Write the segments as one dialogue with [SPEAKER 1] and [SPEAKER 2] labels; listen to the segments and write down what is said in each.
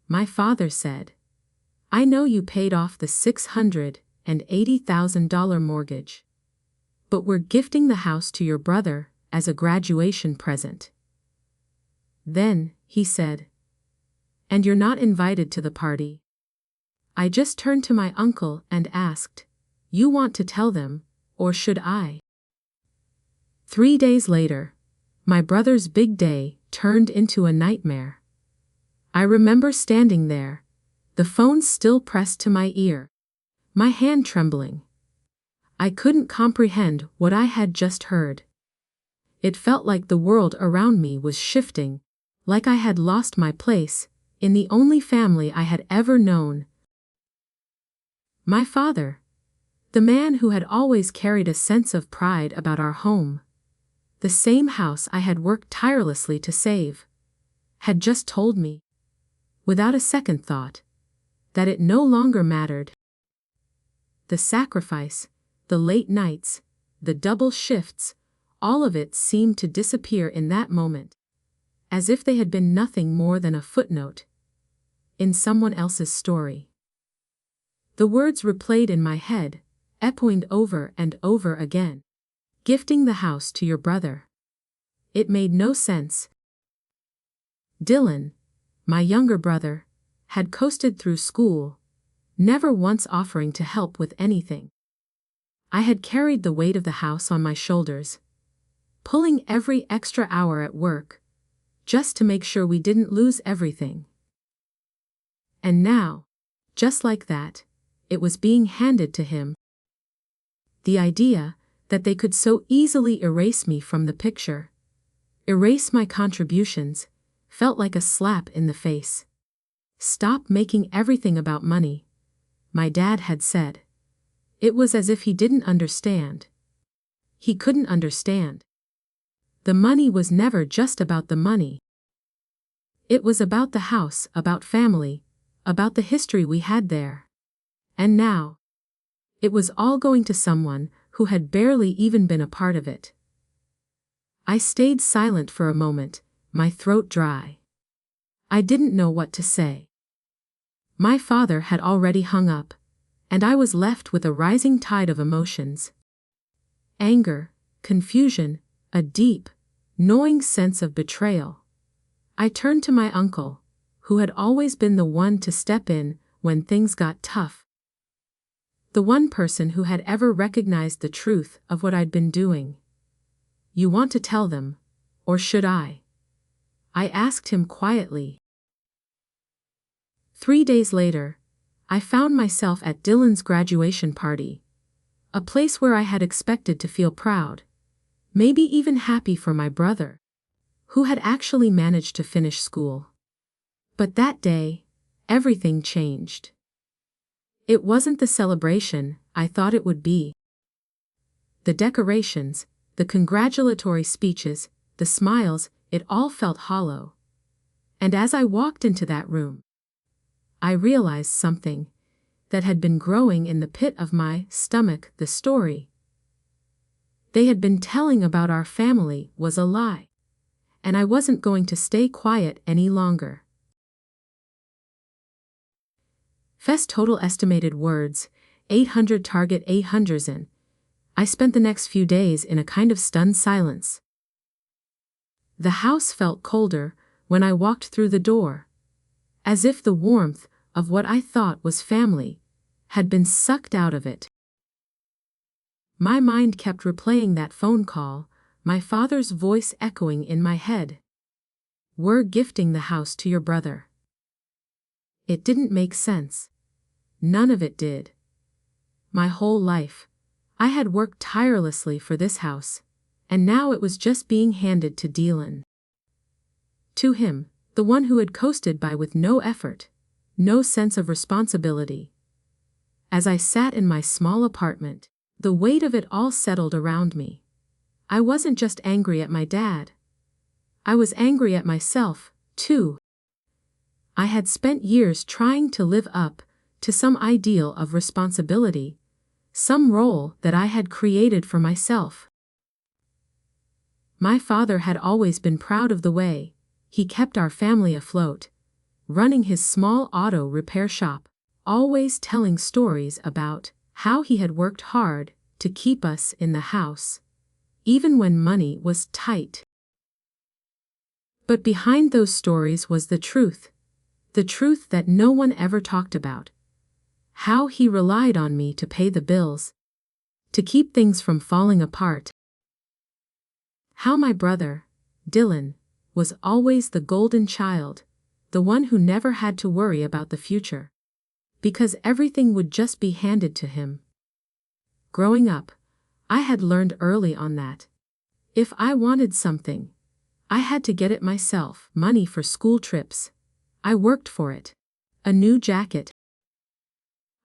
[SPEAKER 1] My father said, "I know you paid off the $680,000 mortgage. But we're gifting the house to your brother as a graduation present." Then, he said, "And you're not invited to the party." I just turned to my uncle and asked, "You want to tell them, or should I?" 3 days later, my brother's big day turned into a nightmare. I remember standing there, the phone still pressed to my ear, my hand trembling. I couldn't comprehend what I had just heard. It felt like the world around me was shifting, like I had lost my place in the only family I had ever known. My father, the man who had always carried a sense of pride about our home, the same house I had worked tirelessly to save, had just told me, without a second thought, that it no longer mattered. The sacrifice, the late nights, the double shifts, all of it seemed to disappear in that moment, as if they had been nothing more than a footnote in someone else's story. The words replayed in my head, echoing over and over again. Gifting the house to your brother. It made no sense. Dylan, my younger brother, had coasted through school, never once offering to help with anything. I had carried the weight of the house on my shoulders, pulling every extra hour at work, just to make sure we didn't lose everything. And now, just like that, it was being handed to him. The idea that they could so easily erase me from the picture, erase my contributions, felt like a slap in the face. "Stop making everything about money," my dad had said. It was as if he didn't understand. He couldn't understand. The money was never just about the money. It was about the house, about family, about the history we had there. And now, it was all going to someone who had barely even been a part of it. I stayed silent for a moment, my throat dry. I didn't know what to say. My father had already hung up, and I was left with a rising tide of emotions. Anger, confusion, a deep, gnawing sense of betrayal. I turned to my uncle, who had always been the one to step in when things got tough. The one person who had ever recognized the truth of what I'd been doing. "You want to tell them, or should I?" I asked him quietly. 3 days later, I found myself at Dylan's graduation party, a place where I had expected to feel proud, maybe even happy for my brother, who had actually managed to finish school. But that day, everything changed. It wasn't the celebration I thought it would be. The decorations, the congratulatory speeches, the smiles, it all felt hollow. And as I walked into that room, I realized something that had been growing in the pit of my stomach. The story they had been telling about our family was a lie, and I wasn't going to stay quiet any longer. Fest total estimated words, 800 target 800s in. I spent the next few days in a kind of stunned silence. The house felt colder when I walked through the door, as if the warmth of what I thought was family had been sucked out of it. My mind kept replaying that phone call, my father's voice echoing in my head. "We're gifting the house to your brother." It didn't make sense. None of it did. My whole life, I had worked tirelessly for this house, and now it was just being handed to Dylan. To him, the one who had coasted by with no effort, no sense of responsibility. As I sat in my small apartment, the weight of it all settled around me. I wasn't just angry at my dad. I was angry at myself, too. I had spent years trying to live up to some ideal of responsibility, some role that I had created for myself. My father had always been proud of the way he kept our family afloat, running his small auto repair shop, always telling stories about how he had worked hard to keep us in the house, even when money was tight. But behind those stories was the truth that no one ever talked about. How he relied on me to pay the bills, to keep things from falling apart. How my brother, Dylan, was always the golden child, the one who never had to worry about the future, because everything would just be handed to him. Growing up, I had learned early on that if I wanted something, I had to get it myself. Money for school trips, I worked for it. A new jacket,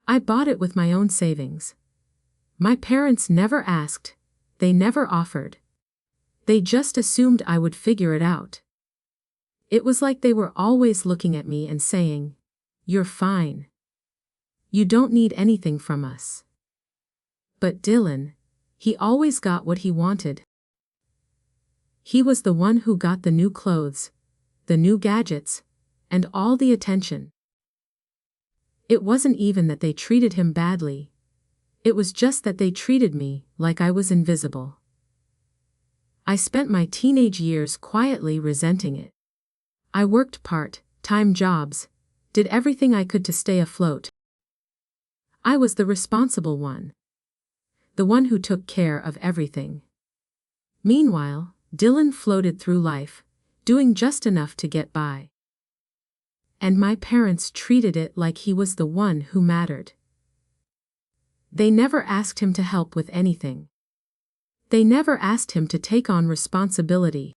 [SPEAKER 1] I bought it with my own savings. My parents never asked, they never offered. They just assumed I would figure it out. It was like they were always looking at me and saying, "You're fine. You don't need anything from us." But Dylan, he always got what he wanted. He was the one who got the new clothes, the new gadgets, and all the attention. It wasn't even that they treated him badly. It was just that they treated me like I was invisible. I spent my teenage years quietly resenting it. I worked part-time jobs, did everything I could to stay afloat. I was the responsible one, the one who took care of everything. Meanwhile, Dylan floated through life, doing just enough to get by. And my parents treated it like he was the one who mattered. They never asked him to help with anything. They never asked him to take on responsibility.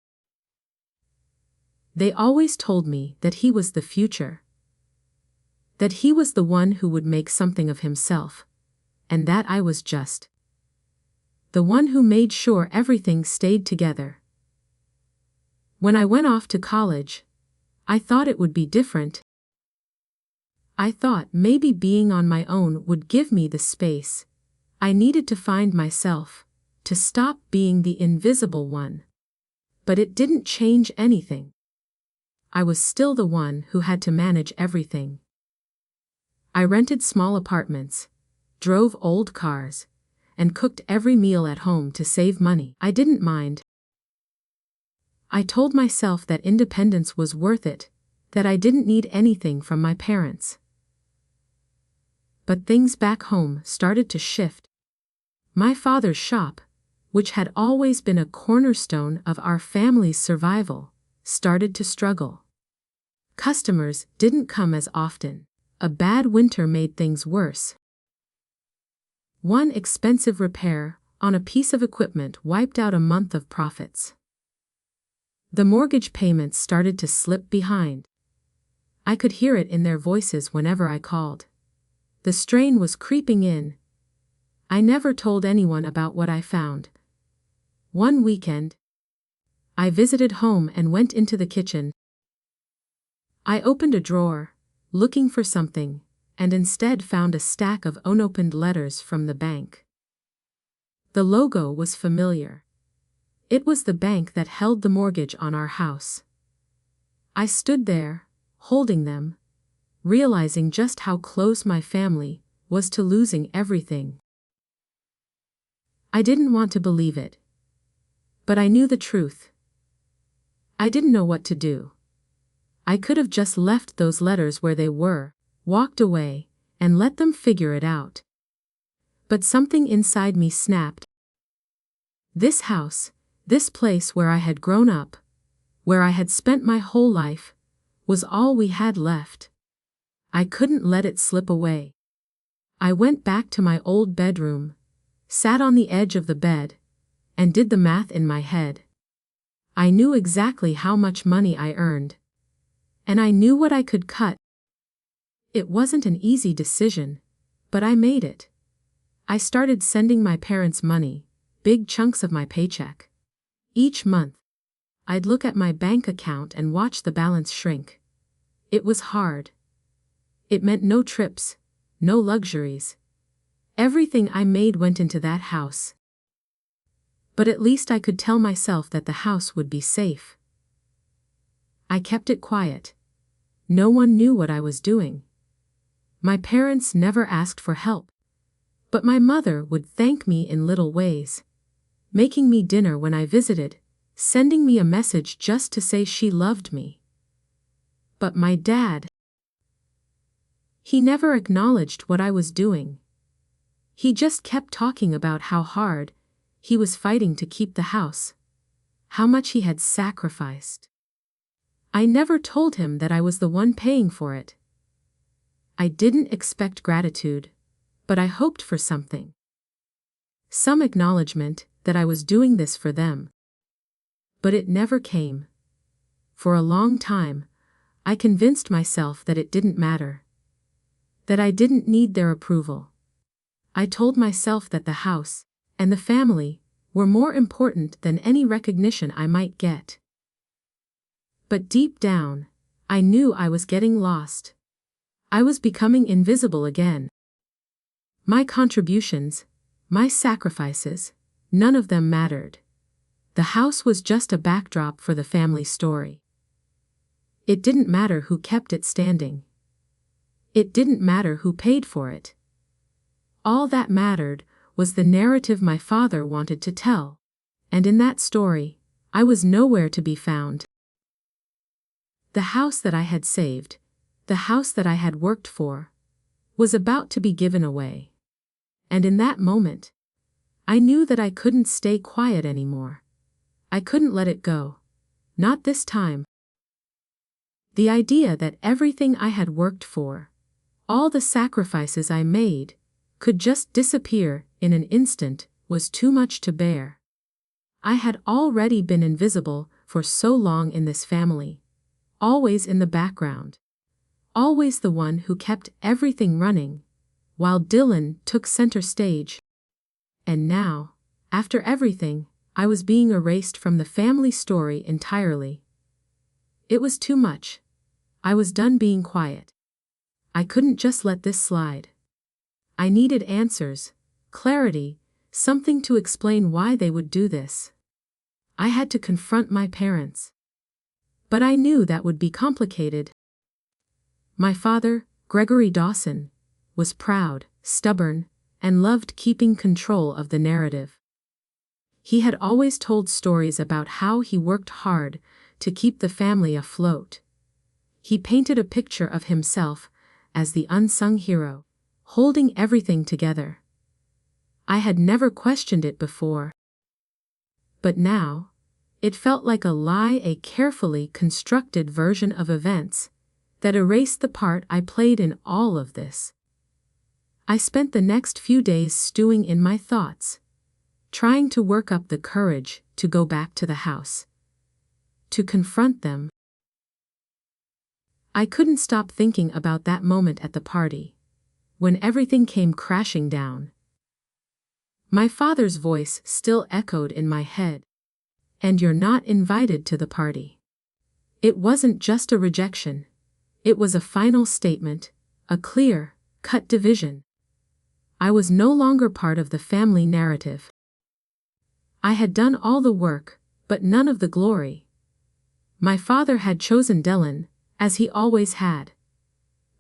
[SPEAKER 1] They always told me that he was the future, that he was the one who would make something of himself, and that I was just the one who made sure everything stayed together. When I went off to college, I thought it would be different. I thought maybe being on my own would give me the space I needed to find myself, to stop being the invisible one. But it didn't change anything. I was still the one who had to manage everything. I rented small apartments, drove old cars, and cooked every meal at home to save money. I didn't mind. I told myself that independence was worth it, that I didn't need anything from my parents. But things back home started to shift. My father's shop, which had always been a cornerstone of our family's survival, started to struggle. Customers didn't come as often. A bad winter made things worse. One expensive repair on a piece of equipment wiped out a month of profits. The mortgage payments started to slip behind. I could hear it in their voices whenever I called. The strain was creeping in. I never told anyone about what I found. One weekend, I visited home and went into the kitchen. I opened a drawer, looking for something, and instead found a stack of unopened letters from the bank. The logo was familiar. It was the bank that held the mortgage on our house. I stood there, holding them, realizing just how close my family was to losing everything. I didn't want to believe it. But I knew the truth. I didn't know what to do. I could have just left those letters where they were, walked away, and let them figure it out. But something inside me snapped. This house, this place where I had grown up, where I had spent my whole life, was all we had left. I couldn't let it slip away. I went back to my old bedroom, sat on the edge of the bed, and did the math in my head. I knew exactly how much money I earned. And I knew what I could cut. It wasn't an easy decision, but I made it. I started sending my parents money, big chunks of my paycheck. Each month, I'd look at my bank account and watch the balance shrink. It was hard. It meant no trips, no luxuries. Everything I made went into that house. But at least I could tell myself that the house would be safe. I kept it quiet. No one knew what I was doing. My parents never asked for help. But my mother would thank me in little ways, making me dinner when I visited, sending me a message just to say she loved me. But my dad, he never acknowledged what I was doing. He just kept talking about how hard he was fighting to keep the house, how much he had sacrificed. I never told him that I was the one paying for it. I didn't expect gratitude, but I hoped for something. Some acknowledgement that I was doing this for them. But it never came. For a long time, I convinced myself that it didn't matter, that I didn't need their approval. I told myself that the house and the family were more important than any recognition I might get. But deep down, I knew I was getting lost. I was becoming invisible again. My contributions, my sacrifices, none of them mattered. The house was just a backdrop for the family story. It didn't matter who kept it standing. It didn't matter who paid for it. All that mattered was the narrative my father wanted to tell, and in that story, I was nowhere to be found. The house that I had saved, the house that I had worked for, was about to be given away. And in that moment, I knew that I couldn't stay quiet anymore. I couldn't let it go. Not this time. The idea that everything I had worked for, all the sacrifices I made, could just disappear in an instant was too much to bear. I had already been invisible for so long in this family, always in the background, always the one who kept everything running, while Dylan took center stage. And now, after everything, I was being erased from the family story entirely. It was too much. I was done being quiet. I couldn't just let this slide. I needed answers, clarity, something to explain why they would do this. I had to confront my parents. But I knew that would be complicated. My father, Gregory Dawson, was proud, stubborn, and loved keeping control of the narrative. He had always told stories about how he worked hard to keep the family afloat. He painted a picture of himself as the unsung hero, holding everything together. I had never questioned it before. But now, it felt like a lie, a carefully constructed version of events that erased the part I played in all of this. I spent the next few days stewing in my thoughts, trying to work up the courage to go back to the house, to confront them. I couldn't stop thinking about that moment at the party, when everything came crashing down. My father's voice still echoed in my head. And you're not invited to the party. It wasn't just a rejection. It was a final statement, a clear, cut division. I was no longer part of the family narrative. I had done all the work, but none of the glory. My father had chosen Dylan, as he always had.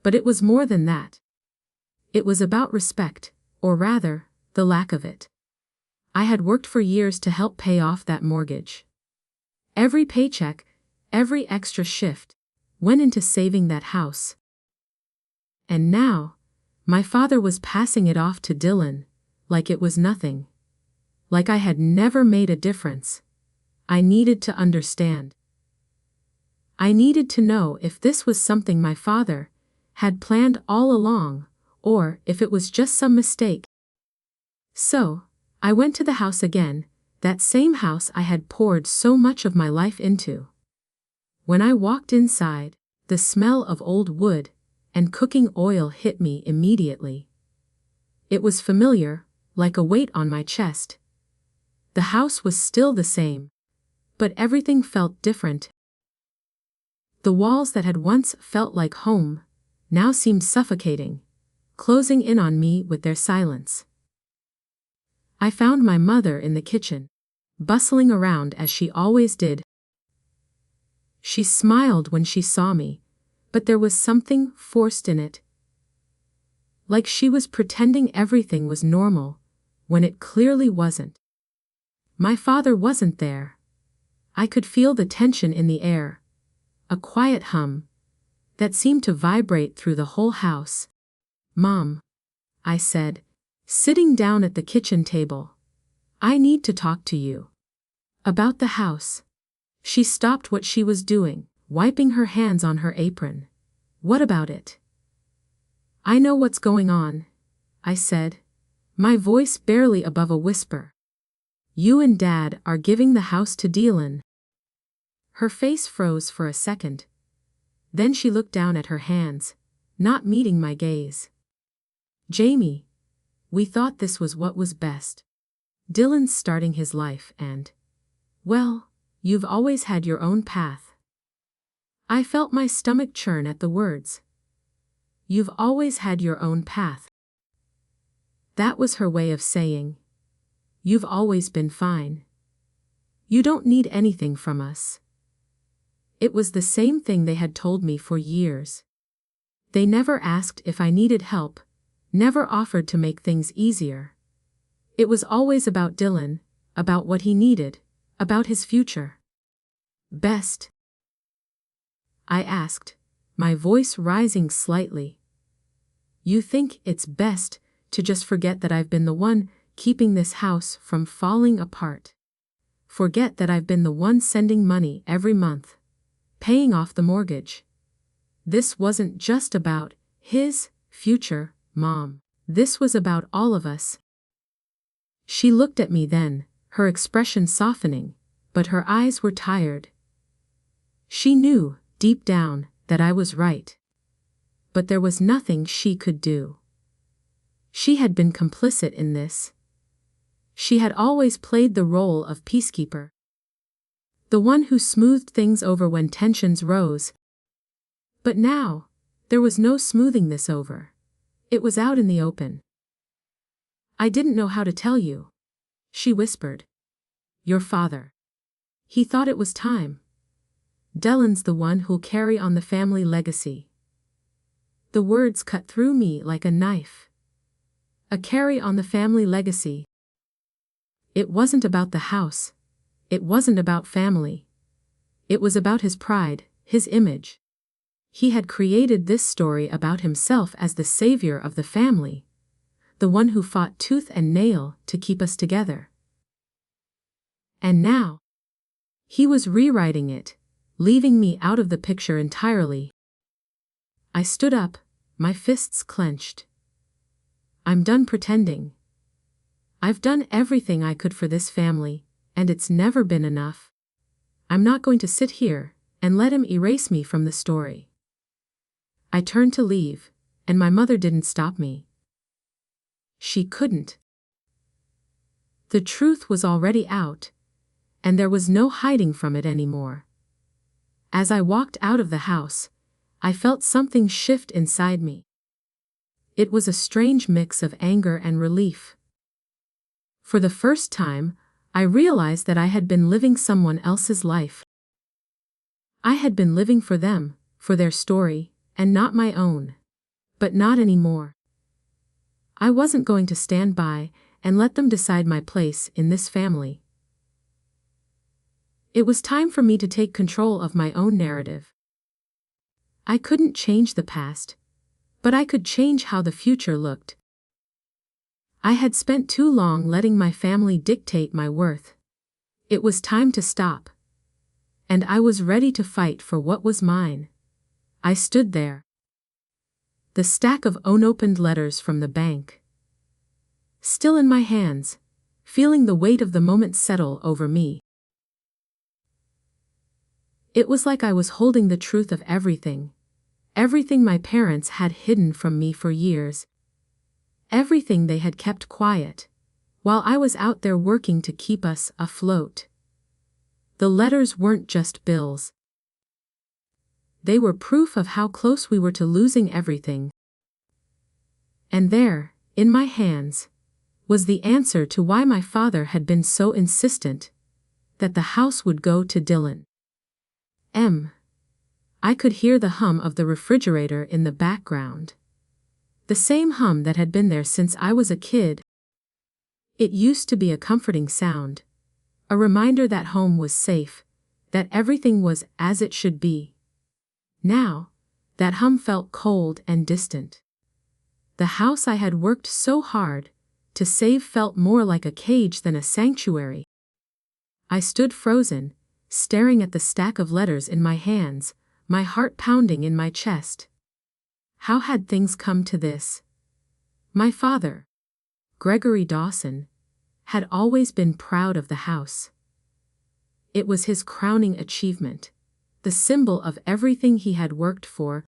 [SPEAKER 1] But it was more than that. It was about respect, or rather, the lack of it. I had worked for years to help pay off that mortgage. Every paycheck, every extra shift, went into saving that house. And now, my father was passing it off to Dylan, like it was nothing. Like I had never made a difference. I needed to understand. I needed to know if this was something my father had planned all along, or if it was just some mistake. So, I went to the house again, that same house I had poured so much of my life into. When I walked inside, the smell of old wood and cooking oil hit me immediately. It was familiar, like a weight on my chest. The house was still the same, but everything felt different. The walls that had once felt like home now seemed suffocating, closing in on me with their silence. I found my mother in the kitchen, bustling around as she always did. She smiled when she saw me, but there was something forced in it. Like she was pretending everything was normal, when it clearly wasn't. My father wasn't there. I could feel the tension in the air, a quiet hum that seemed to vibrate through the whole house. "Mom," I said, sitting down at the kitchen table, "I need to talk to you. About the house." She stopped what she was doing, wiping her hands on her apron. "What about it?" "I know what's going on," I said, my voice barely above a whisper. "You and Dad are giving the house to Dylan." Her face froze for a second. Then she looked down at her hands, not meeting my gaze. "Jamie, we thought this was what was best. Dylan's starting his life and, well, you've always had your own path." I felt my stomach churn at the words. "You've always had your own path." That was her way of saying, "You've always been fine. You don't need anything from us." It was the same thing they had told me for years. They never asked if I needed help, never offered to make things easier. It was always about Dylan, about what he needed, about his future. "Best?" I asked, my voice rising slightly. "You think it's best to just forget that I've been the one keeping this house from falling apart? Forget that I've been the one sending money every month, paying off the mortgage? This wasn't just about his future, Mom. This was about all of us." She looked at me then, her expression softening, but her eyes were tired. She knew, deep down, that I was right. But there was nothing she could do. She had been complicit in this. She had always played the role of peacekeeper, the one who smoothed things over when tensions rose. But now, there was no smoothing this over. It was out in the open. "I didn't know how to tell you," she whispered. "Your father. He thought it was time. Dylan's the one who'll carry on the family legacy." The words cut through me like a knife. A carry on the family legacy. It wasn't about the house. It wasn't about family. It was about his pride, his image. He had created this story about himself as the savior of the family, the one who fought tooth and nail to keep us together. And now, he was rewriting it, leaving me out of the picture entirely. I stood up, my fists clenched. "I'm done pretending. I've done everything I could for this family, and it's never been enough. I'm not going to sit here and let him erase me from the story." I turned to leave, and my mother didn't stop me. She couldn't. The truth was already out, and there was no hiding from it anymore. As I walked out of the house, I felt something shift inside me. It was a strange mix of anger and relief. For the first time, I realized that I had been living someone else's life. I had been living for them, for their story, and not my own. But not anymore. I wasn't going to stand by and let them decide my place in this family. It was time for me to take control of my own narrative. I couldn't change the past, but I could change how the future looked. I had spent too long letting my family dictate my worth. It was time to stop. And I was ready to fight for what was mine. I stood there. The stack of unopened letters from the bank, still in my hands, feeling the weight of the moment settle over me. It was like I was holding the truth of everything my parents had hidden from me for years, everything they had kept quiet, while I was out there working to keep us afloat. The letters weren't just bills. They were proof of how close we were to losing everything. And there, in my hands, was the answer to why my father had been so insistent that the house would go to Dylan. I could hear the hum of the refrigerator in the background. The same hum that had been there since I was a kid. It used to be a comforting sound, a reminder that home was safe, that everything was as it should be. Now, that hum felt cold and distant. The house I had worked so hard to save felt more like a cage than a sanctuary. I stood frozen, staring at the stack of letters in my hands, my heart pounding in my chest. How had things come to this? My father, Gregory Dawson, had always been proud of the house. It was his crowning achievement, the symbol of everything he had worked for.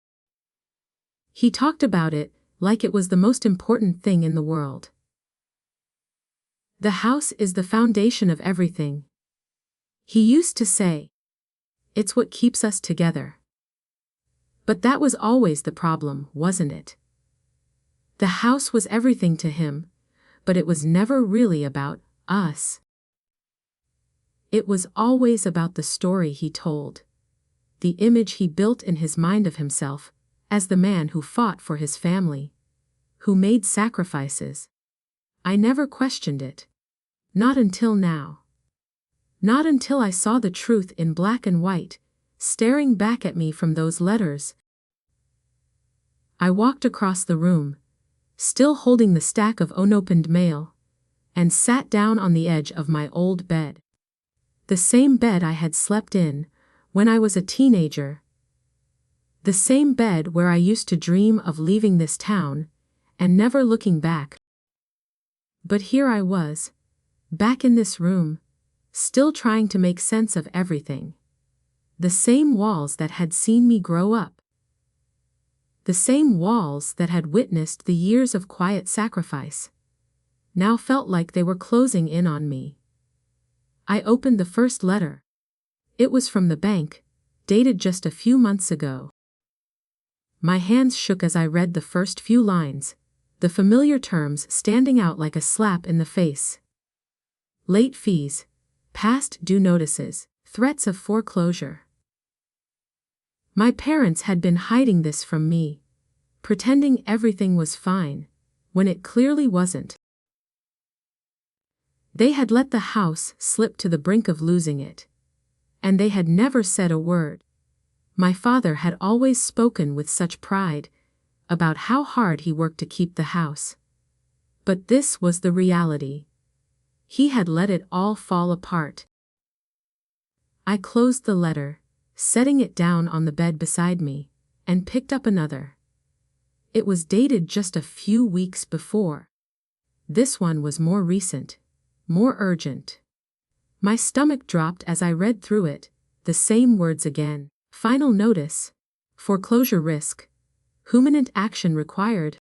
[SPEAKER 1] He talked about it like it was the most important thing in the world. The house is the foundation of everything, he used to say. It's what keeps us together. But that was always the problem, wasn't it? The house was everything to him, but it was never really about us. It was always about the story he told, the image he built in his mind of himself as the man who fought for his family, who made sacrifices. I never questioned it. Not until now. Not until I saw the truth in black and white, staring back at me from those letters. I walked across the room, still holding the stack of unopened mail, and sat down on the edge of my old bed. The same bed I had slept in when I was a teenager. The same bed where I used to dream of leaving this town and never looking back. But here I was, back in this room, still trying to make sense of everything. The same walls that had seen me grow up. The same walls that had witnessed the years of quiet sacrifice, now felt like they were closing in on me. I opened the first letter. It was from the bank, dated just a few months ago. My hands shook as I read the first few lines, the familiar terms standing out like a slap in the face. Late fees, past due notices, threats of foreclosure. My parents had been hiding this from me, pretending everything was fine, when it clearly wasn't. They had let the house slip to the brink of losing it, and they had never said a word. My father had always spoken with such pride about how hard he worked to keep the house. But this was the reality. He had let it all fall apart. I closed the letter, setting it down on the bed beside me, and picked up another. It was dated just a few weeks before. This one was more recent, more urgent. My stomach dropped as I read through it, the same words again. Final notice. Foreclosure risk. Imminent action required.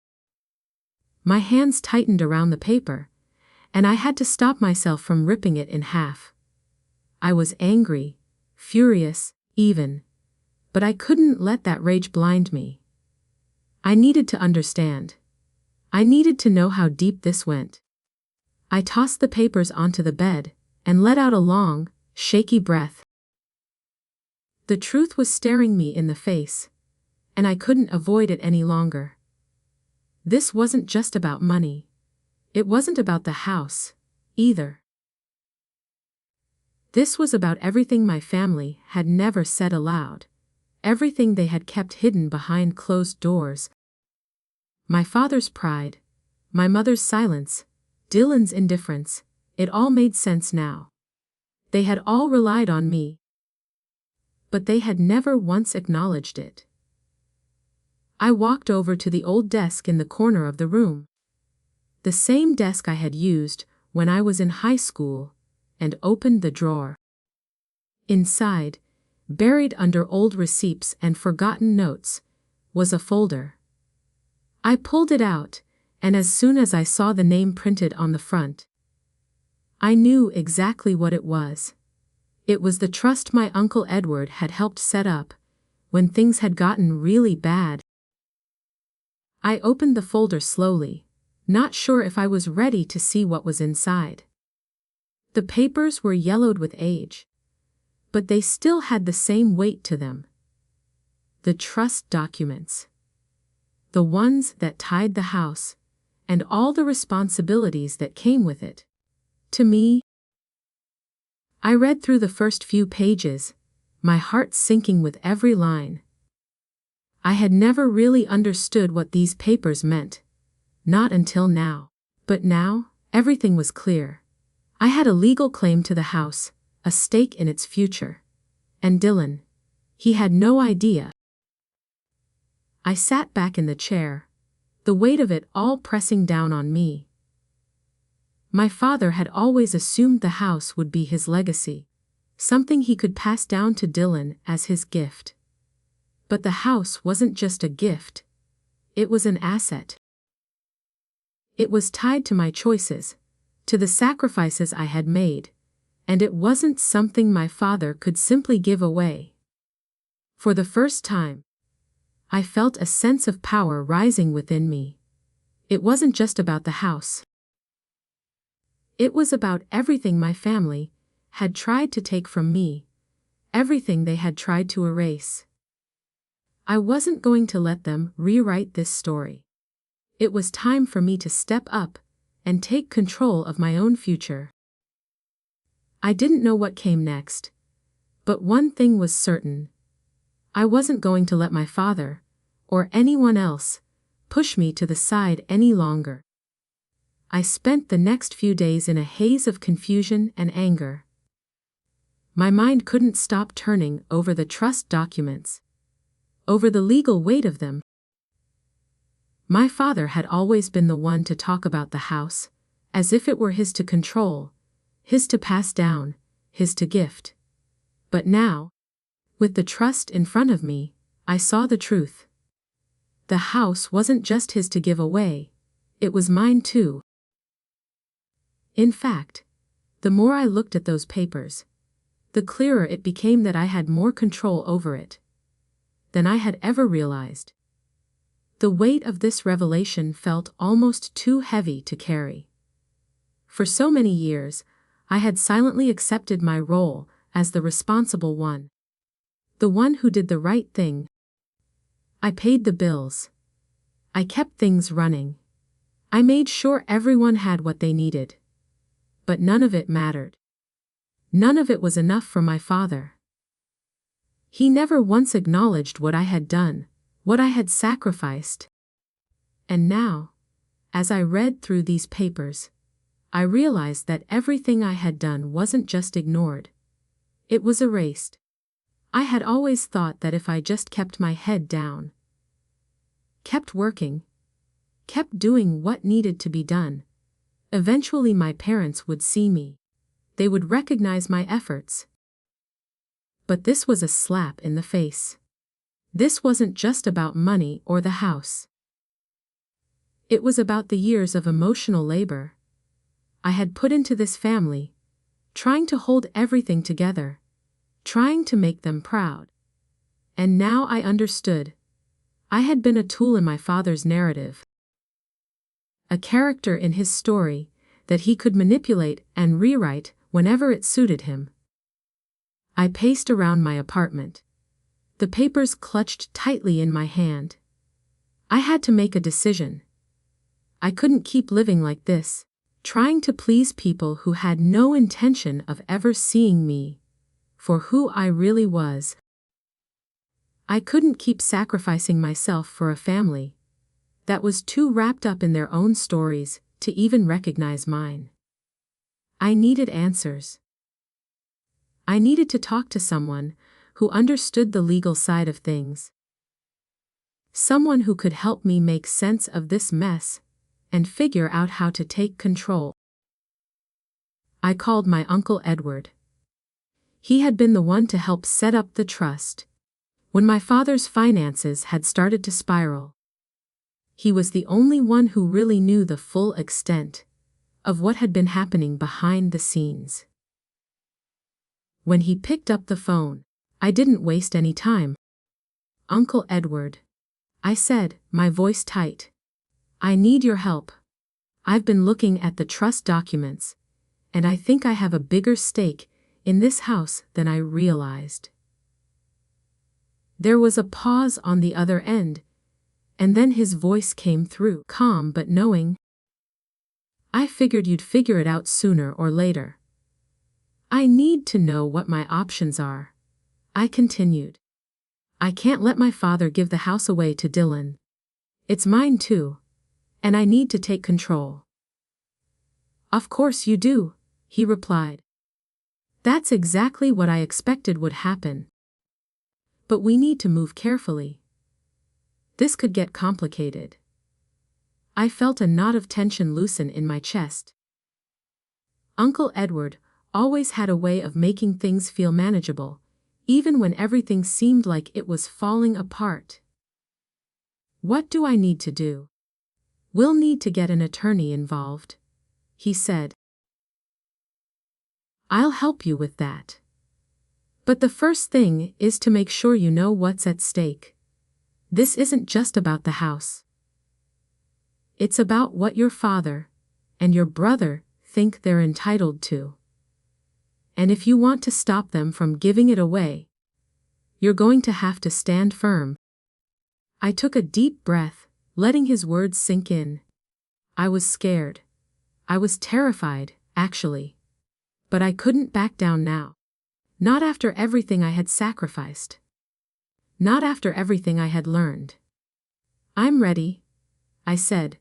[SPEAKER 1] My hands tightened around the paper, and I had to stop myself from ripping it in half. I was angry, furious, even, but I couldn't let that rage blind me. I needed to understand. I needed to know how deep this went. I tossed the papers onto the bed and let out a long, shaky breath. The truth was staring me in the face, and I couldn't avoid it any longer. This wasn't just about money. It wasn't about the house, either. This was about everything my family had never said aloud, everything they had kept hidden behind closed doors. My father's pride, my mother's silence, Dylan's indifference, it all made sense now. They had all relied on me, but they had never once acknowledged it. I walked over to the old desk in the corner of the room. The same desk I had used when I was in high school, and opened the drawer. Inside, buried under old receipts and forgotten notes, was a folder. I pulled it out, and as soon as I saw the name printed on the front, I knew exactly what it was. It was the trust my Uncle Edward had helped set up when things had gotten really bad. I opened the folder slowly, not sure if I was ready to see what was inside. The papers were yellowed with age, but they still had the same weight to them. The trust documents. The ones that tied the house, and all the responsibilities that came with it. To me, I read through the first few pages, my heart sinking with every line. I had never really understood what these papers meant, not until now. But now, everything was clear. I had a legal claim to the house, a stake in its future. And Dylan, he had no idea. I sat back in the chair, the weight of it all pressing down on me. My father had always assumed the house would be his legacy, something he could pass down to Dylan as his gift. But the house wasn't just a gift. It was an asset. It was tied to my choices, to the sacrifices I had made, and it wasn't something my father could simply give away. For the first time, I felt a sense of power rising within me. It wasn't just about the house. It was about everything my family had tried to take from me, everything they had tried to erase. I wasn't going to let them rewrite this story. It was time for me to step up and take control of my own future. I didn't know what came next, but one thing was certain. I wasn't going to let my father, or anyone else, push me to the side any longer. I spent the next few days in a haze of confusion and anger. My mind couldn't stop turning over the trust documents, over the legal weight of them. My father had always been the one to talk about the house, as if it were his to control, his to pass down, his to gift. But now, with the trust in front of me, I saw the truth. The house wasn't just his to give away, it was mine too. In fact, the more I looked at those papers, the clearer it became that I had more control over it than I had ever realized. The weight of this revelation felt almost too heavy to carry. For so many years, I had silently accepted my role as the responsible one. The one who did the right thing. I paid the bills. I kept things running. I made sure everyone had what they needed. But none of it mattered. None of it was enough for my father. He never once acknowledged what I had done, what I had sacrificed. And now, as I read through these papers, I realized that everything I had done wasn't just ignored. It was erased. I had always thought that if I just kept my head down, kept working, kept doing what needed to be done, eventually my parents would see me. They would recognize my efforts. But this was a slap in the face. This wasn't just about money or the house. It was about the years of emotional labor I had put into this family, trying to hold everything together, trying to make them proud. And now I understood. I had been a tool in my father's narrative. A character in his story that he could manipulate and rewrite whenever it suited him. I paced around my apartment, the papers clutched tightly in my hand. I had to make a decision. I couldn't keep living like this, trying to please people who had no intention of ever seeing me for who I really was. I couldn't keep sacrificing myself for a family that was too wrapped up in their own stories to even recognize mine. I needed answers. I needed to talk to someone who understood the legal side of things. Someone who could help me make sense of this mess and figure out how to take control. I called my Uncle Edward. He had been the one to help set up the trust when my father's finances had started to spiral. He was the only one who really knew the full extent of what had been happening behind the scenes. When he picked up the phone, I didn't waste any time. "Uncle Edward," I said, my voice tight. "I need your help. I've been looking at the trust documents, and I think I have a bigger stake in this house than I realized." There was a pause on the other end, and then his voice came through, calm but knowing. I figured you'd figure it out sooner or later. I need to know what my options are, I continued. I can't let my father give the house away to Dylan. It's mine too, and I need to take control. Of course you do, he replied. That's exactly what I expected would happen. But we need to move carefully. This could get complicated. I felt a knot of tension loosen in my chest. Uncle Edward always had a way of making things feel manageable, even when everything seemed like it was falling apart. What do I need to do? We'll need to get an attorney involved, he said. I'll help you with that. But the first thing is to make sure you know what's at stake. This isn't just about the house. It's about what your father and your brother think they're entitled to. And if you want to stop them from giving it away, you're going to have to stand firm. I took a deep breath, letting his words sink in. I was scared. I was terrified, actually. But I couldn't back down now. Not after everything I had sacrificed. Not after everything I had learned. I'm ready, I said,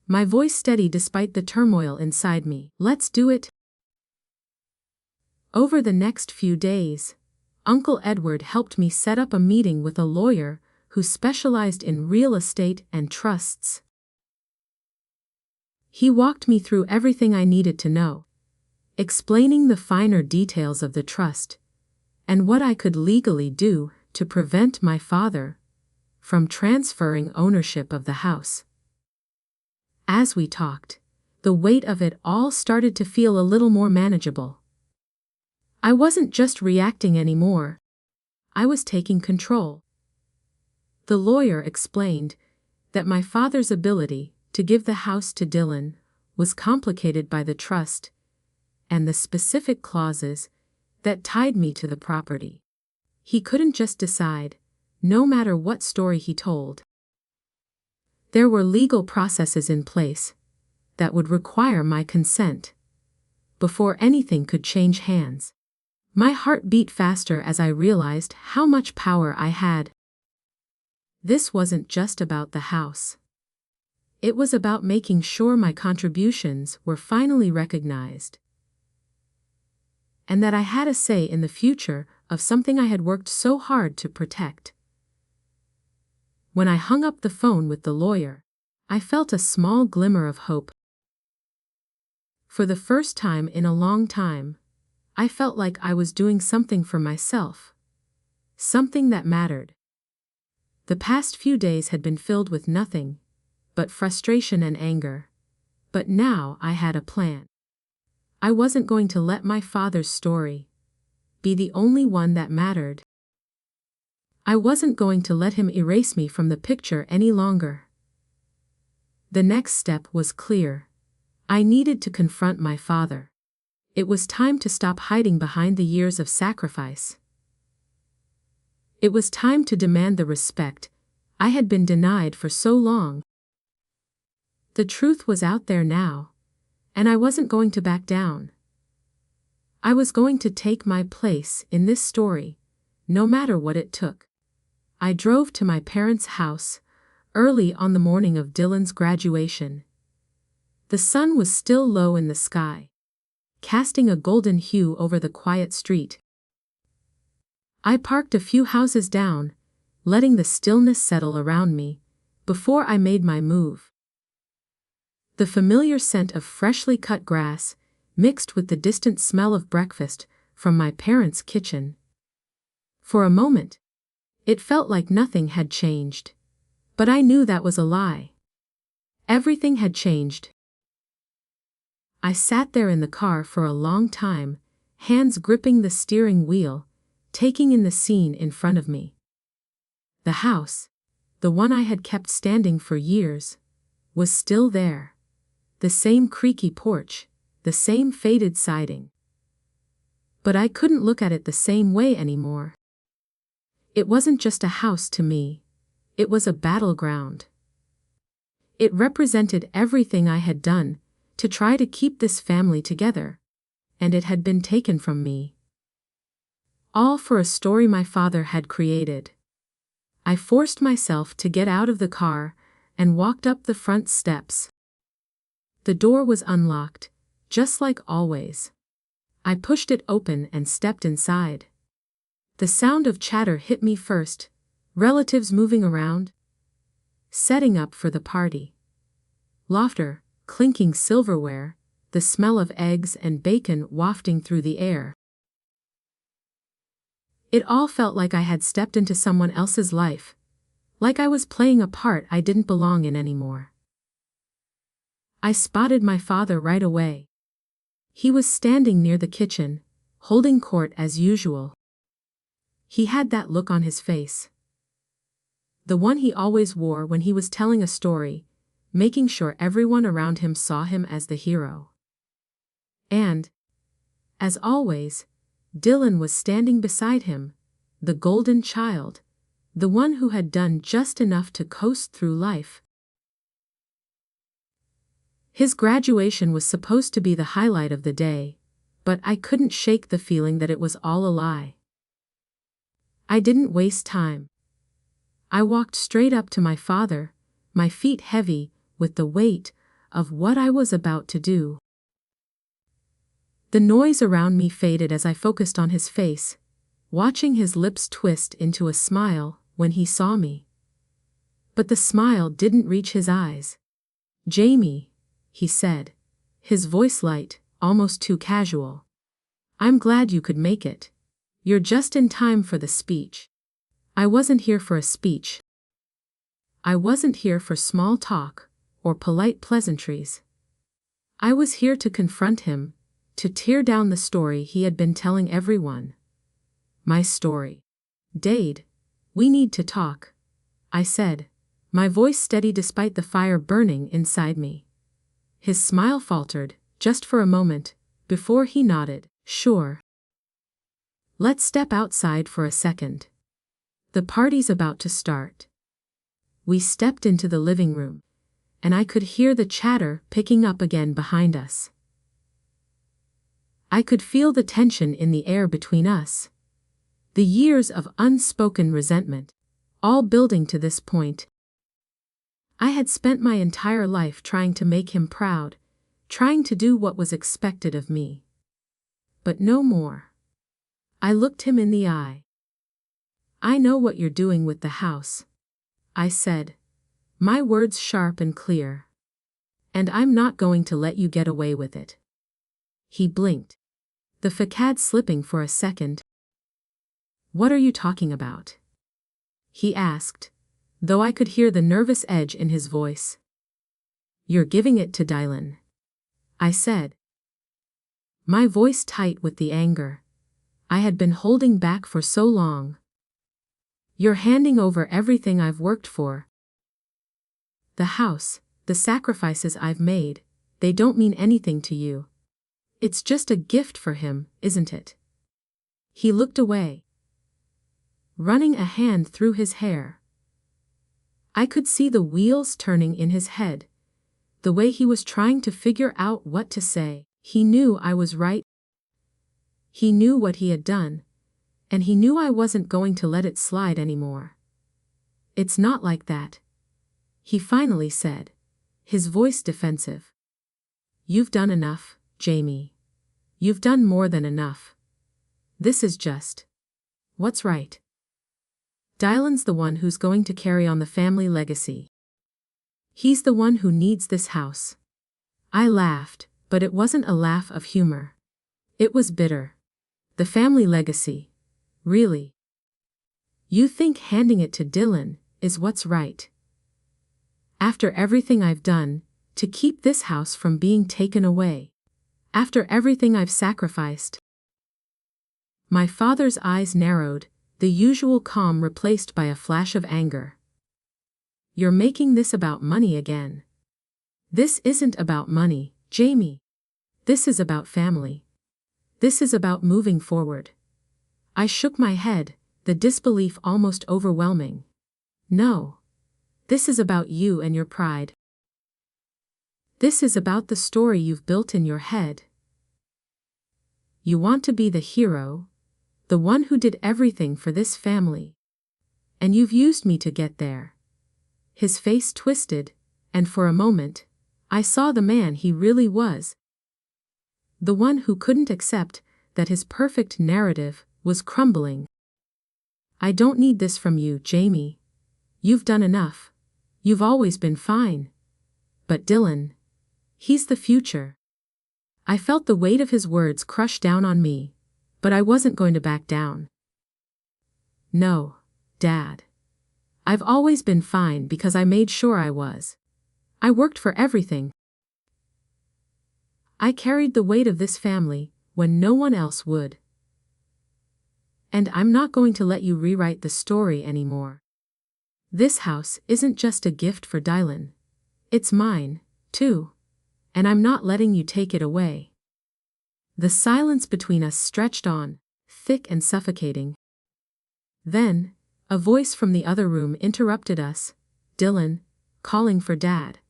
[SPEAKER 1] my voice steady despite the turmoil inside me. Let's do it. Over the next few days, Uncle Edward helped me set up a meeting with a lawyer who specialized in real estate and trusts. He walked me through everything I needed to know, explaining the finer details of the trust and what I could legally do to prevent my father from transferring ownership of the house. As we talked, the weight of it all started to feel a little more manageable. I wasn't just reacting anymore. I was taking control. The lawyer explained that my father's ability to give the house to Dylan was complicated by the trust and the specific clauses that tied me to the property. He couldn't just decide, no matter what story he told. There were legal processes in place that would require my consent before anything could change hands. My heart beat faster as I realized how much power I had. This wasn't just about the house. It was about making sure my contributions were finally recognized, and that I had a say in the future of something I had worked so hard to protect. When I hung up the phone with the lawyer, I felt a small glimmer of hope. For the first time in a long time, I felt like I was doing something for myself, something that mattered. The past few days had been filled with nothing but frustration and anger, but now I had a plan. I wasn't going to let my father's story be the only one that mattered. I wasn't going to let him erase me from the picture any longer. The next step was clear. I needed to confront my father. It was time to stop hiding behind the years of sacrifice. It was time to demand the respect I had been denied for so long. The truth was out there now, and I wasn't going to back down. I was going to take my place in this story, no matter what it took. I drove to my parents' house early on the morning of Dylan's graduation. The sun was still low in the sky, casting a golden hue over the quiet street. I parked a few houses down, letting the stillness settle around me before I made my move. The familiar scent of freshly cut grass mixed with the distant smell of breakfast from my parents' kitchen. For a moment, it felt like nothing had changed, but I knew that was a lie. Everything had changed. I sat there in the car for a long time, hands gripping the steering wheel, taking in the scene in front of me. The house, the one I had kept standing for years, was still there. The same creaky porch, the same faded siding. But I couldn't look at it the same way anymore. It wasn't just a house to me. It was a battleground. It represented everything I had done to try to keep this family together, and it had been taken from me. All for a story my father had created. I forced myself to get out of the car and walked up the front steps. The door was unlocked, just like always. I pushed it open and stepped inside. The sound of chatter hit me first, relatives moving around, setting up for the party. Laughter, clinking silverware, the smell of eggs and bacon wafting through the air. It all felt like I had stepped into someone else's life, like I was playing a part I didn't belong in anymore. I spotted my father right away. He was standing near the kitchen, holding court as usual. He had that look on his face. The one he always wore when he was telling a story, making sure everyone around him saw him as the hero. And, as always, Dylan was standing beside him, the golden child, the one who had done just enough to coast through life. His graduation was supposed to be the highlight of the day, but I couldn't shake the feeling that it was all a lie. I didn't waste time. I walked straight up to my father, my feet heavy with the weight of what I was about to do. The noise around me faded as I focused on his face, watching his lips twist into a smile when he saw me. But the smile didn't reach his eyes. "Jamie," he said, his voice light, almost too casual. "I'm glad you could make it. You're just in time for the speech." I wasn't here for a speech. I wasn't here for small talk or polite pleasantries. I was here to confront him, to tear down the story he had been telling everyone. My story. "Dade, we need to talk," I said, my voice steady despite the fire burning inside me. His smile faltered, just for a moment, before he nodded, "Sure. Let's step outside for a second. The party's about to start." We stepped into the living room, and I could hear the chatter picking up again behind us. I could feel the tension in the air between us. The years of unspoken resentment, all building to this point. I had spent my entire life trying to make him proud, trying to do what was expected of me. But no more. I looked him in the eye. "I know what you're doing with the house," I said, my words sharp and clear. "And I'm not going to let you get away with it." He blinked, the facade slipping for a second. "What are you talking about?" he asked, though I could hear the nervous edge in his voice. "You're giving it to Dylan," I said, my voice tight with the anger I had been holding back for so long. "You're handing over everything I've worked for. The house, the sacrifices I've made, they don't mean anything to you. It's just a gift for him, isn't it?" He looked away, running a hand through his hair. I could see the wheels turning in his head, the way he was trying to figure out what to say. He knew I was right. He knew what he had done, and he knew I wasn't going to let it slide anymore. "It's not like that," he finally said, his voice defensive. "You've done enough, Jamie. You've done more than enough. This is just what's right. Dylan's the one who's going to carry on the family legacy. He's the one who needs this house." I laughed, but it wasn't a laugh of humor. It was bitter. "The family legacy? Really? You think handing it to Dylan is what's right? After everything I've done to keep this house from being taken away? After everything I've sacrificed?" My father's eyes narrowed, the usual calm replaced by a flash of anger. "You're making this about money again. This isn't about money, Jamie. This is about family. This is about moving forward." I shook my head, the disbelief almost overwhelming. No. This is about you and your pride. This is about the story you've built in your head. You want to be the hero, the one who did everything for this family. And you've used me to get there. His face twisted, and for a moment, I saw the man he really was. The one who couldn't accept that his perfect narrative was crumbling. I don't need this from you, Jamie. You've done enough. You've always been fine. But Dylan, he's the future. I felt the weight of his words crush down on me, but I wasn't going to back down. No, Dad. I've always been fine because I made sure I was. I worked for everything. I carried the weight of this family when no one else would. And I'm not going to let you rewrite the story anymore. This house isn't just a gift for Dylan. It's mine, too. And I'm not letting you take it away. The silence between us stretched on, thick and suffocating. Then, a voice from the other room interrupted us. Dylan, calling for Dad.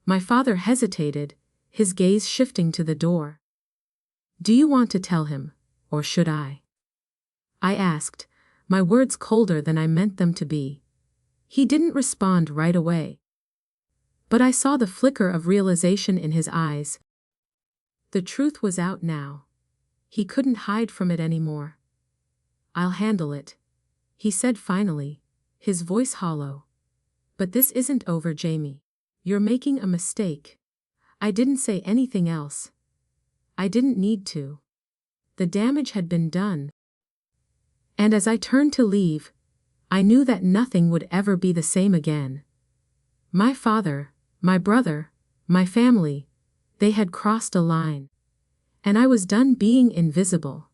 [SPEAKER 1] My father hesitated, his gaze shifting to the door. Do you want to tell him, or should I? I asked, my words colder than I meant them to be. He didn't respond right away. But I saw the flicker of realization in his eyes. The truth was out now. He couldn't hide from it anymore. I'll handle it, he said finally, his voice hollow. But this isn't over, Jamie. You're making a mistake. I didn't say anything else. I didn't need to. The damage had been done. And as I turned to leave, I knew that nothing would ever be the same again. My father, my brother, my family, they had crossed a line. And I was done being invisible.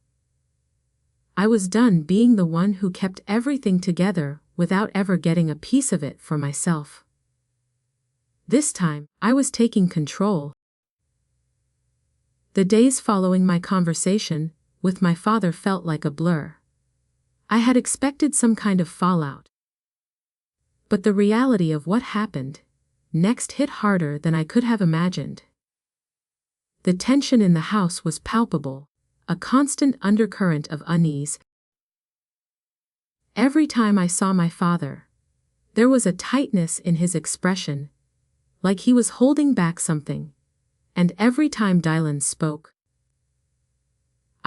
[SPEAKER 1] I was done being the one who kept everything together without ever getting a piece of it for myself. This time, I was taking control. The days following my conversation with my father felt like a blur. I had expected some kind of fallout. But the reality of what happened next hit harder than I could have imagined. The tension in the house was palpable, a constant undercurrent of unease. Every time I saw my father, there was a tightness in his expression, like he was holding back something, and every time Dylan spoke,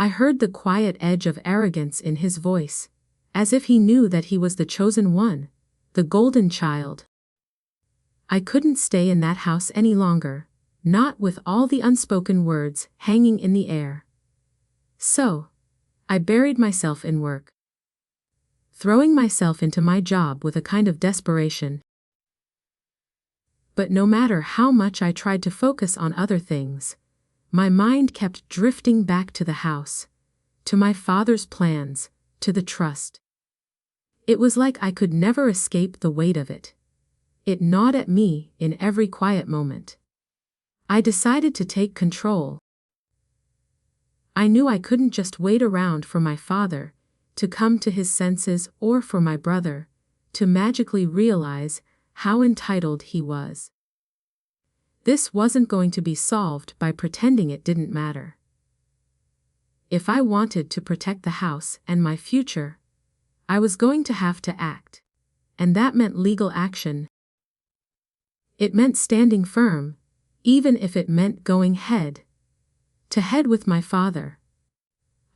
[SPEAKER 1] I heard the quiet edge of arrogance in his voice, as if he knew that he was the chosen one, the golden child. I couldn't stay in that house any longer, not with all the unspoken words hanging in the air. So, I buried myself in work, throwing myself into my job with a kind of desperation. But no matter how much I tried to focus on other things, my mind kept drifting back to the house, to my father's plans, to the trust. It was like I could never escape the weight of it. It gnawed at me in every quiet moment. I decided to take control. I knew I couldn't just wait around for my father to come to his senses or for my brother to magically realize how entitled he was. This wasn't going to be solved by pretending it didn't matter. If I wanted to protect the house and my future, I was going to have to act. And that meant legal action. It meant standing firm, even if it meant going head to head with my father.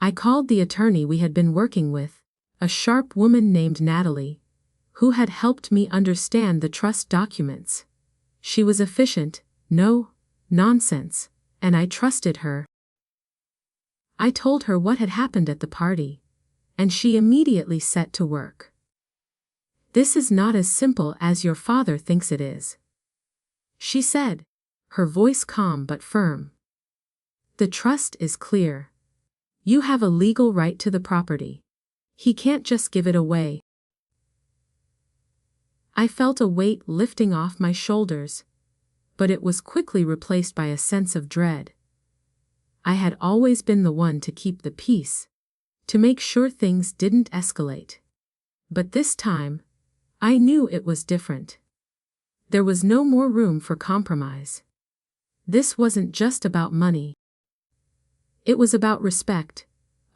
[SPEAKER 1] I called the attorney we had been working with, a sharp woman named Natalie, who had helped me understand the trust documents. She was efficient, no nonsense, and I trusted her. I told her what had happened at the party, and she immediately set to work. This is not as simple as your father thinks it is, she said, her voice calm but firm. The trust is clear. You have a legal right to the property. He can't just give it away. I felt a weight lifting off my shoulders, but it was quickly replaced by a sense of dread. I had always been the one to keep the peace, to make sure things didn't escalate. But this time, I knew it was different. There was no more room for compromise. This wasn't just about money. It was about respect,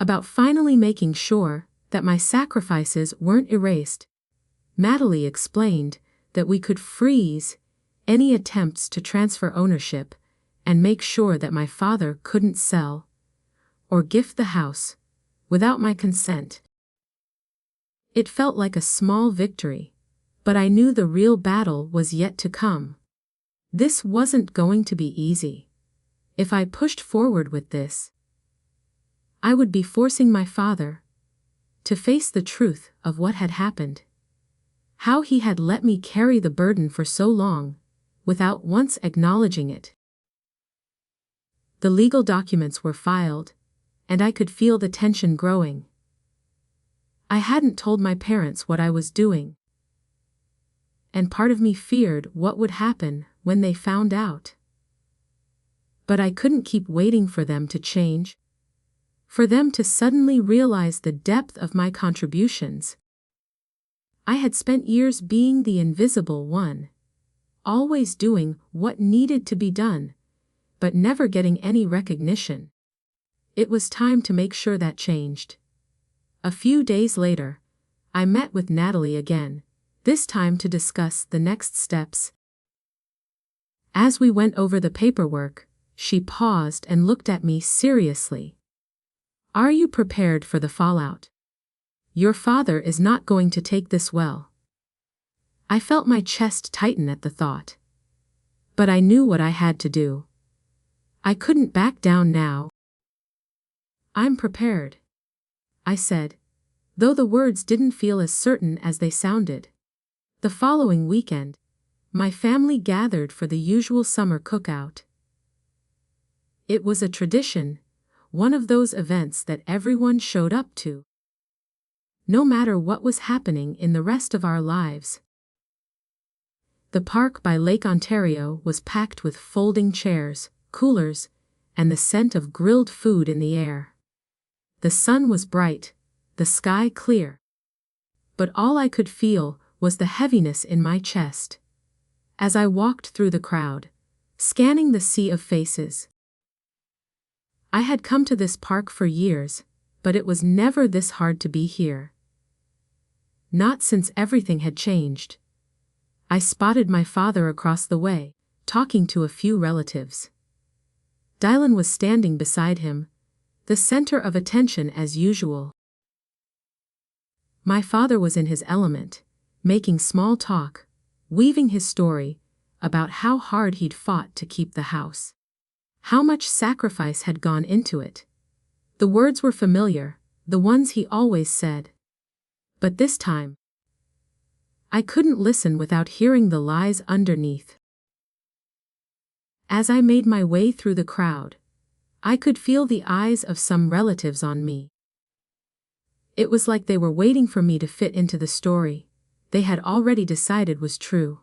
[SPEAKER 1] about finally making sure that my sacrifices weren't erased. Natalie explained that we could freeze any attempts to transfer ownership and make sure that my father couldn't sell or gift the house without my consent. It felt like a small victory, but I knew the real battle was yet to come. This wasn't going to be easy. If I pushed forward with this, I would be forcing my father to face the truth of what had happened. How he had let me carry the burden for so long, without once acknowledging it. The legal documents were filed, and I could feel the tension growing. I hadn't told my parents what I was doing, and part of me feared what would happen when they found out. But I couldn't keep waiting for them to change, for them to suddenly realize the depth of my contributions. I had spent years being the invisible one, always doing what needed to be done, but never getting any recognition. It was time to make sure that changed. A few days later, I met with Natalie again, this time to discuss the next steps. As we went over the paperwork, she paused and looked at me seriously. "Are you prepared for the fallout? Your father is not going to take this well." I felt my chest tighten at the thought. But I knew what I had to do. I couldn't back down now. "I'm prepared," I said, though the words didn't feel as certain as they sounded. The following weekend, my family gathered for the usual summer cookout. It was a tradition, one of those events that everyone showed up to, no matter what was happening in the rest of our lives. The park by Lake Ontario was packed with folding chairs, coolers, and the scent of grilled food in the air. The sun was bright, the sky clear. But all I could feel was the heaviness in my chest as I walked through the crowd, scanning the sea of faces. I had come to this park for years, but it was never this hard to be here. Not since everything had changed. I spotted my father across the way, talking to a few relatives. Dylan was standing beside him, the center of attention as usual. My father was in his element, making small talk, weaving his story about how hard he'd fought to keep the house. How much sacrifice had gone into it. The words were familiar, the ones he always said. But this time, I couldn't listen without hearing the lies underneath. As I made my way through the crowd, I could feel the eyes of some relatives on me. It was like they were waiting for me to fit into the story they had already decided was true.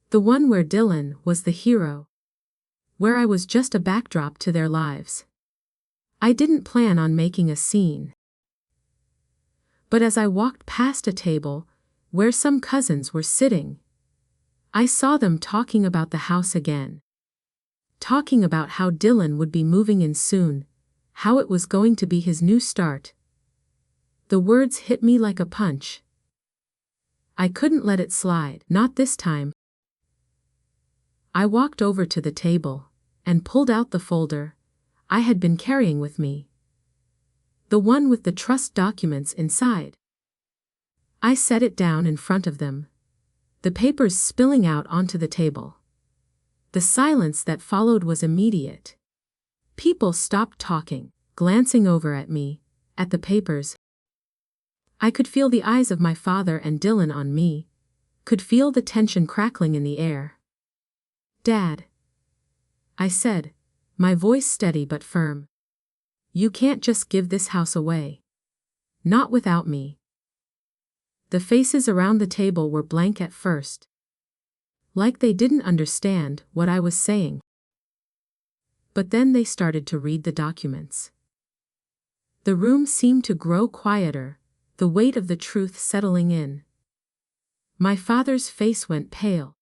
[SPEAKER 1] The one where Dylan was the hero, where I was just a backdrop to their lives. I didn't plan on making a scene. But as I walked past a table where some cousins were sitting, I saw them talking about the house again. Talking about how Dylan would be moving in soon, how it was going to be his new start. The words hit me like a punch. I couldn't let it slide, not this time. I walked over to the table and pulled out the folder I had been carrying with me. The one with the trust documents inside. I set it down in front of them, the papers spilling out onto the table. The silence that followed was immediate. People stopped talking, glancing over at me, at the papers. I could feel the eyes of my father and Dylan on me, could feel the tension crackling in the air. "Dad," I said, my voice steady but firm. "You can't just give this house away. Not without me." The faces around the table were blank at first. Like they didn't understand what I was saying. But then they started to read the documents. The room seemed to grow quieter, the weight of the truth settling in. My father's face went pale,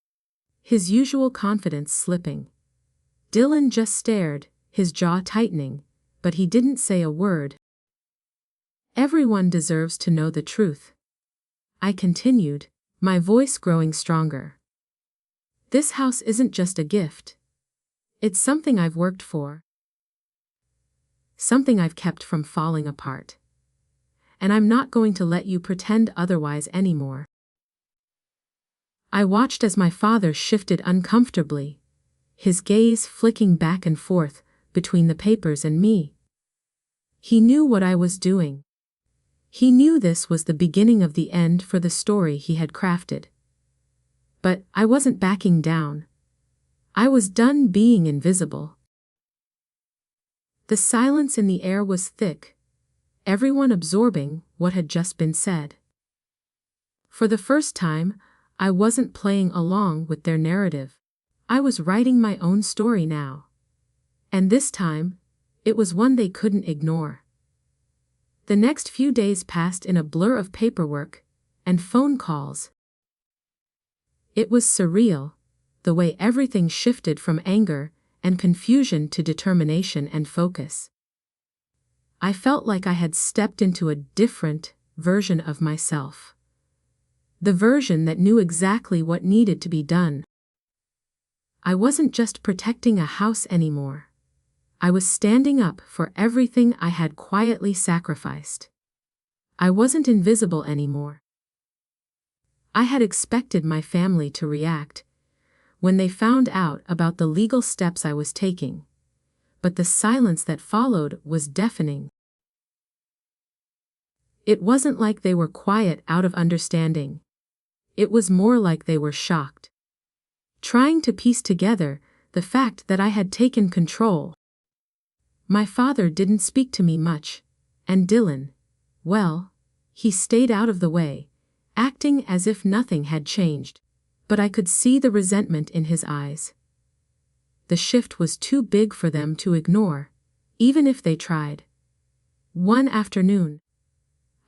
[SPEAKER 1] his usual confidence slipping. Dylan just stared, his jaw tightening, but he didn't say a word. Everyone deserves to know the truth, I continued, my voice growing stronger. This house isn't just a gift. It's something I've worked for. Something I've kept from falling apart. And I'm not going to let you pretend otherwise anymore. I watched as my father shifted uncomfortably, his gaze flicking back and forth between the papers and me. He knew what I was doing. He knew this was the beginning of the end for the story he had crafted. But I wasn't backing down. I was done being invisible. The silence in the air was thick, everyone absorbing what had just been said. For the first time, I wasn't playing along with their narrative. I was writing my own story now. And this time, it was one they couldn't ignore. The next few days passed in a blur of paperwork and phone calls. It was surreal, the way everything shifted from anger and confusion to determination and focus. I felt like I had stepped into a different version of myself. The version that knew exactly what needed to be done. I wasn't just protecting a house anymore. I was standing up for everything I had quietly sacrificed. I wasn't invisible anymore. I had expected my family to react when they found out about the legal steps I was taking, but the silence that followed was deafening. It wasn't like they were quiet out of understanding. It was more like they were shocked, trying to piece together the fact that I had taken control. My father didn't speak to me much, and Dylan, well, he stayed out of the way, acting as if nothing had changed, but I could see the resentment in his eyes. The shift was too big for them to ignore, even if they tried. One afternoon,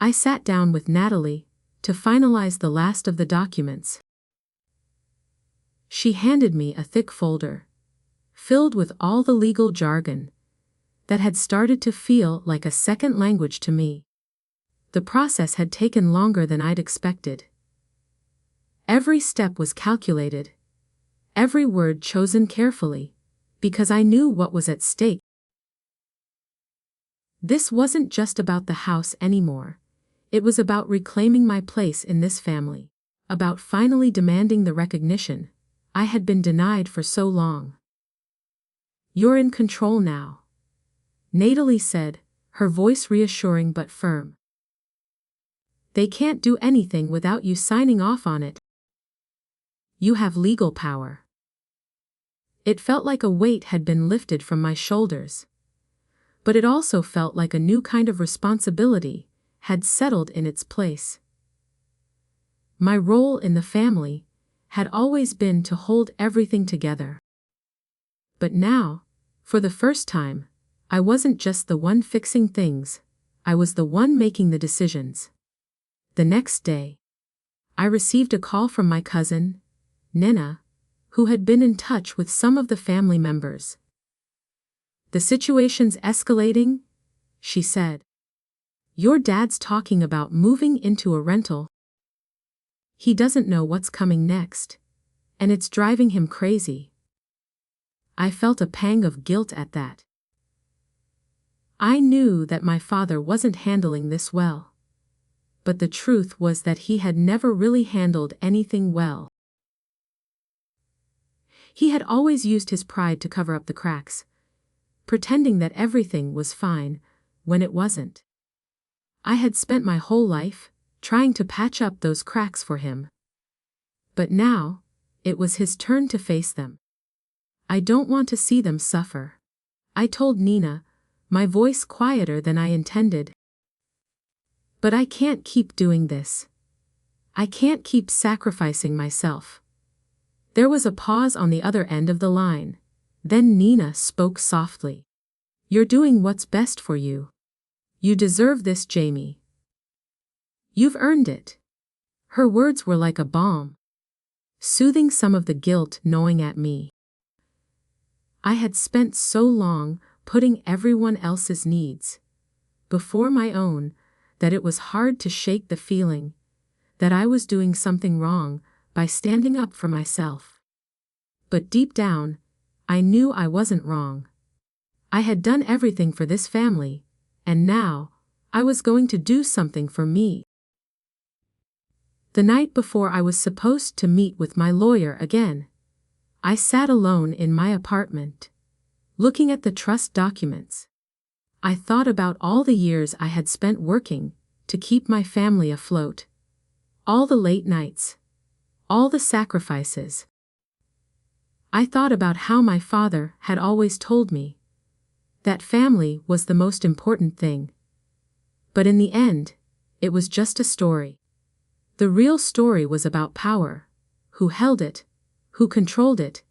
[SPEAKER 1] I sat down with Natalie to finalize the last of the documents. She handed me a thick folder, filled with all the legal jargon that had started to feel like a second language to me. The process had taken longer than I'd expected. Every step was calculated, every word chosen carefully, because I knew what was at stake. This wasn't just about the house anymore. It was about reclaiming my place in this family, about finally demanding the recognition I had been denied for so long. You're in control now, Natalie said, her voice reassuring but firm. They can't do anything without you signing off on it. You have legal power. It felt like a weight had been lifted from my shoulders. But it also felt like a new kind of responsibility had settled in its place. My role in the family had always been to hold everything together. But now, for the first time, I wasn't just the one fixing things, I was the one making the decisions. The next day, I received a call from my cousin, Nina, who had been in touch with some of the family members. The situation's escalating, she said. Your dad's talking about moving into a rental. He doesn't know what's coming next, and it's driving him crazy. I felt a pang of guilt at that. I knew that my father wasn't handling this well. But the truth was that he had never really handled anything well. He had always used his pride to cover up the cracks, pretending that everything was fine when it wasn't. I had spent my whole life trying to patch up those cracks for him. But now, it was his turn to face them. I don't want to see them suffer, I told Nina, my voice quieter than I intended. But I can't keep doing this. I can't keep sacrificing myself. There was a pause on the other end of the line. Then Nina spoke softly. You're doing what's best for you. You deserve this, Jamie. You've earned it. Her words were like a balm, soothing some of the guilt gnawing at me. I had spent so long putting everyone else's needs before my own that it was hard to shake the feeling that I was doing something wrong by standing up for myself. But deep down, I knew I wasn't wrong. I had done everything for this family, and now I was going to do something for me. The night before I was supposed to meet with my lawyer again, I sat alone in my apartment, looking at the trust documents. I thought about all the years I had spent working to keep my family afloat, all the late nights, all the sacrifices. I thought about how my father had always told me that family was the most important thing. But in the end, it was just a story. The real story was about power, who held it, who controlled it,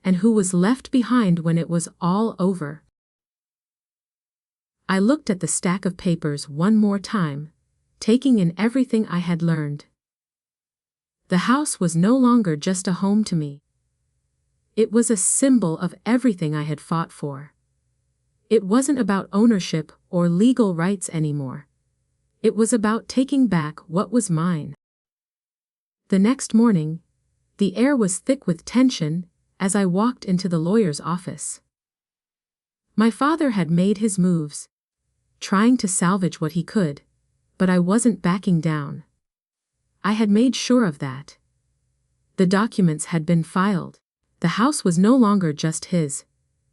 [SPEAKER 1] and who was left behind when it was all over. I looked at the stack of papers one more time, taking in everything I had learned. The house was no longer just a home to me. It was a symbol of everything I had fought for. It wasn't about ownership or legal rights anymore. It was about taking back what was mine. The next morning, the air was thick with tension as I walked into the lawyer's office. My father had made his moves, trying to salvage what he could, but I wasn't backing down. I had made sure of that. The documents had been filed. The house was no longer just his.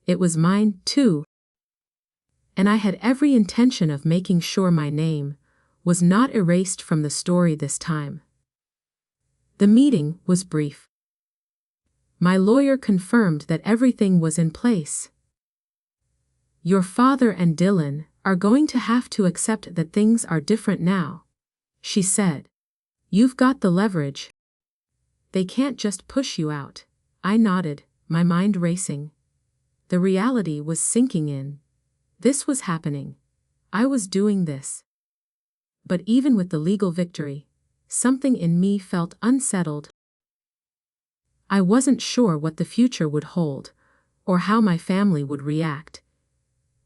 [SPEAKER 1] It was mine, too. And I had every intention of making sure my name was not erased from the story this time. The meeting was brief. My lawyer confirmed that everything was in place. Your father and Dylan are going to have to accept that things are different now, she said. You've got the leverage. They can't just push you out. I nodded, my mind racing. The reality was sinking in. This was happening. I was doing this. But even with the legal victory, something in me felt unsettled. I wasn't sure what the future would hold, or how my family would react.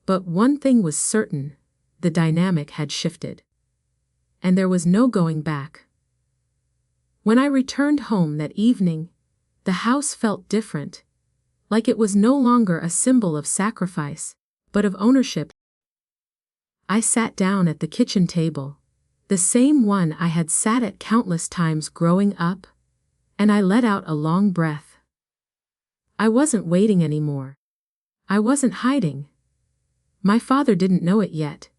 [SPEAKER 1] But one thing was certain, the dynamic had shifted. And there was no going back. When I returned home that evening, the house felt different, like it was no longer a symbol of sacrifice, but of ownership. I sat down at the kitchen table, the same one I had sat at countless times growing up, and I let out a long breath. I wasn't waiting anymore. I wasn't hiding. My father didn't know it yet,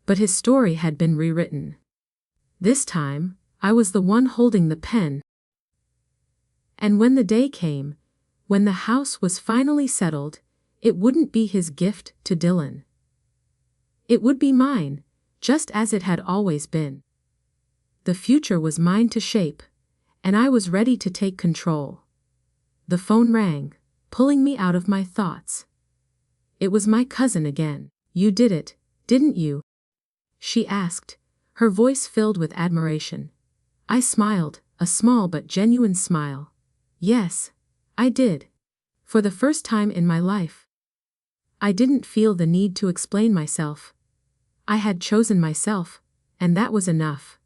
[SPEAKER 1] but his story had been rewritten. This time, I was the one holding the pen. And when the day came, when the house was finally settled, it wouldn't be his gift to Dylan. It would be mine, just as it had always been. The future was mine to shape, and I was ready to take control. The phone rang, pulling me out of my thoughts. It was my cousin again. You did it, didn't you? She asked, her voice filled with admiration. I smiled, a small but genuine smile. Yes, I did. For the first time in my life. I didn't feel the need to explain myself. I had chosen myself, and that was enough.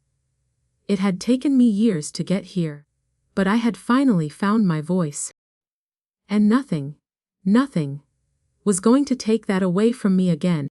[SPEAKER 1] It had taken me years to get here, but I had finally found my voice. And nothing was going to take that away from me again.